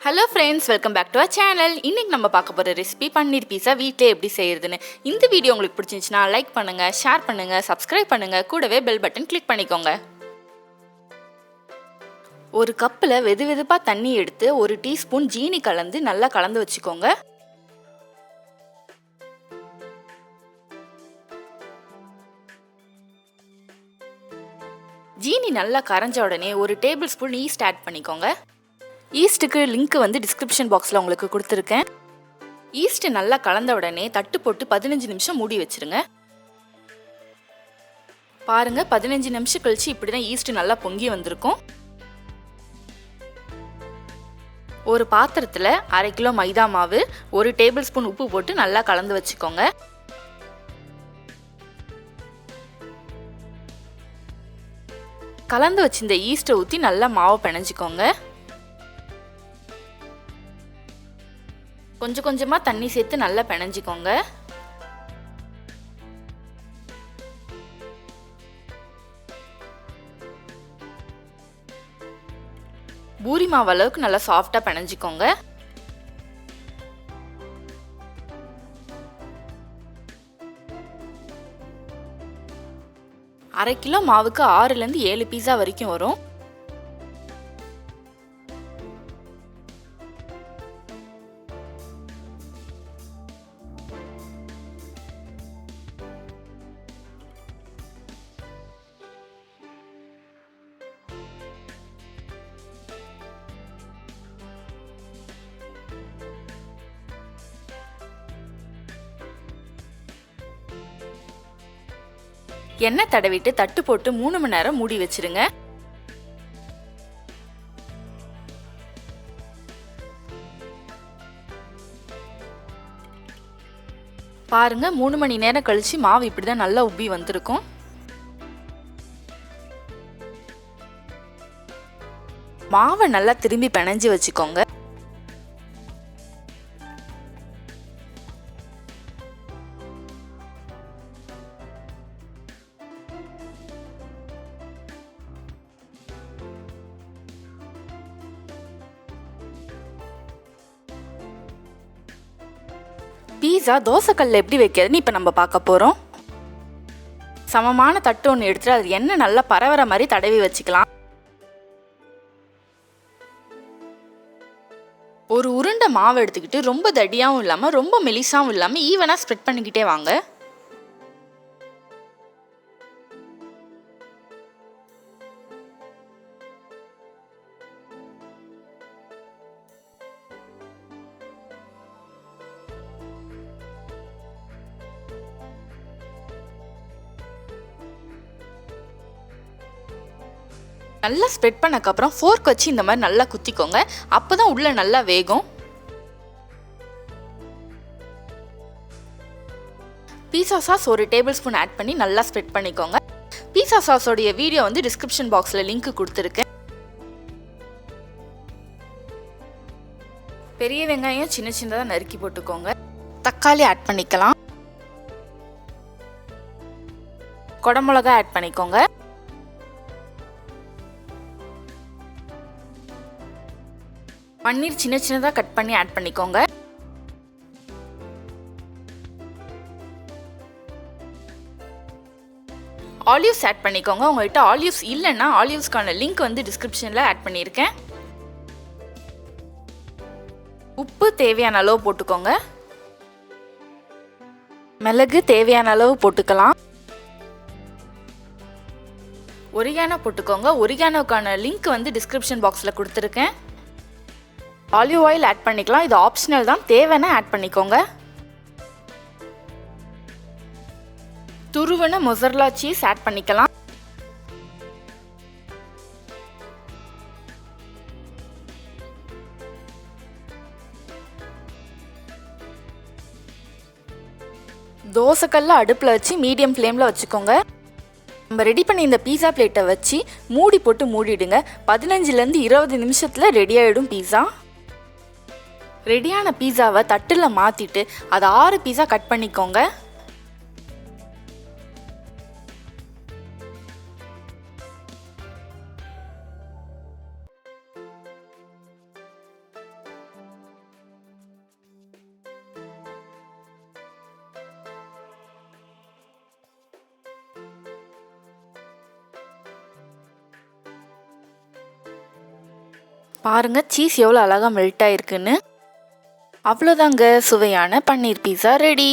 Hello friends, welcome back to our channel. இன்னைக்கு நம்ம பார்க்க போற ரெசிபி பன்னீர் பீஸா வீட்லயே எப்படி செய்யறதுன்னு. இந்த வீடியோ உங்களுக்கு பிடிச்சிருந்துச்சுனா லைக் பண்ணுங்க, ஷேர் பண்ணுங்க, சப்ஸ்கிரைப் பண்ணுங்க, கூடவே பெல் பட்டன் கிளிக் பண்ணிக்கோங்க. ஒரு கப்ல வெதுவெதுப்பா தண்ணி எடுத்து ஒரு டீஸ்பூன் ஜீனி கலந்து நல்லா கலந்து வச்சுக்கோங்க. ஜீனி நல்லா கரைஞ்ச உடனே ஒரு டேபிள் ஸ்பூன் ஈஸ்ட் ஆட் பண்ணிக்கோங்க. ஈஸ்ட்டுக்கு லிங்க் வந்து டிஸ்கிரிப்ஷன் பாக்ஸில் உங்களுக்கு கொடுத்துருக்கேன். ஈஸ்ட் நல்லா கலந்த உடனே தட்டு போட்டு 15 நிமிஷம் மூடி வச்சிருங்க. பாருங்க 15 நிமிஷம் கழிச்சு இப்படிதான் ஈஸ்ட் நல்லா பொங்கி வந்திருக்கும். ஒரு பாத்திரத்தில் 1/2 கிலோ மைதா மாவு, 1 டேபிள் ஸ்பூன் உப்பு போட்டு நல்லா கலந்து வச்சுக்கோங்க. கலந்து வச்சிருந்த ஈஸ்ட்டை ஊற்றி நல்லா மாவை பிணைஞ்சிக்கோங்க. கொஞ்சம் கொஞ்சமா தண்ணி சேர்த்து நல்லா பிணைஞ்சிக்கோங்க. பூரி மாவு அளவுக்கு நல்லா சாஃப்டா பிணைஞ்சிக்கோங்க. அரை கிலோ மாவுக்கு 6லேருந்து 7 பீஸா வரைக்கும் வரும். எண்ணெய் தடவிட்டு தட்டு போட்டு 3 மணி நேரம் மூடி வச்சிருங்க. பாருங்க 3 மணி நேரம் கழிச்சு மாவு இப்படிதான் நல்லா உப்பி வந்திருக்கும். மாவை நல்லா திரும்பி பிணைஞ்சு வச்சுக்கோங்க. பீஸா தோசைக்கல்ல எப்படி வைக்கிறதுன்னு இப்போ நம்ம பார்க்க போகிறோம். சமமான தட்டு ஒன்று எடுத்துட்டு அது எண்ணெய் நல்லா பரவற மாதிரி தடவி வச்சுக்கலாம். ஒரு உருண்டை மாவு எடுத்துக்கிட்டு ரொம்ப தடியாகவும் இல்லாமல் ரொம்ப மெலிசாவும் இல்லாமல் ஈவனாக ஸ்ப்ரெட் பண்ணிக்கிட்டே வாங்க. நல்லா ஸ்ப்ரெட் பண்ணக்கப்புறம் ஃபோர்க் வச்சு இந்த மாதிரி நல்லா குத்திக்கோங்க. அப்போதான் உள்ள நல்லா வேகும். Pizza sauce 1 table spoon add பண்ணி நல்லா ஸ்ப்ரெட் பண்ணிக்கோங்க. பீஸா சாஸோடைய வீடியோ வந்து டிஸ்கிரிப்ஷன் பாக்ஸில் லிங்க் கொடுத்துருக்கேன். பெரிய வெங்காயம் சின்ன சின்னதாக நறுக்கி போட்டுக்கோங்க. தக்காளி ஆட் பண்ணிக்கலாம். குடமிளகா ஆட் பண்ணிக்கோங்க. பன்னீர் சின்ன சின்னதாக கட் பண்ணி ஆட் பண்ணிக்கோங்க. ஆலிவ்ஸ் ஆட் பண்ணிக்கோங்க. உங்கள்கிட்ட ஆலிவ்ஸ் இல்லைன்னா ஆலிவ்ஸ்க்கான லிங்க் வந்து டிஸ்கிரிப்ஷனில் ஆட் பண்ணியிருக்கேன். உப்பு தேவையான அளவு போட்டுக்கோங்க. மிளகு தேவையான அளவு போட்டுக்கலாம். ஒரிகானோ போட்டுக்கோங்க. ஒரிகானோக்கான லிங்க் வந்து டிஸ்கிரிப்ஷன் பாக்ஸில் கொடுத்துருக்கேன். ஆலிவ் ஆயில் ஆட் பண்ணிக்கலாம். இது ஆப்ஷனல் தான், தேவைன்னா ஆட் பண்ணிக்கோங்க. துருவன மொசரல்லா சீஸ் ஆட் பண்ணிக்கலாம். தோசைக்கல்ல அடுப்பில் வச்சு மீடியம் ஃப்ளேமில் வச்சுக்கோங்க. நம்ம ரெடி பண்ணி இந்த பீஸா பிளேட்டை வச்சு மூடி போட்டு மூடிடுங்க. 15லேருந்து 20 நிமிஷத்தில் ரெடி ஆகிடும் பீஸா. ரெடியான பீஸாவை தட்டில் மாற்றிட்டு அதை 6 பீஸா கட் பண்ணிக்கோங்க. பாருங்க சீஸ் எவ்வளோ அழகாக மெல்ட் ஆயிருக்குன்னு. அவ்வளோதாங்க, சுவையான பன்னீர் பீஸா ரெடி.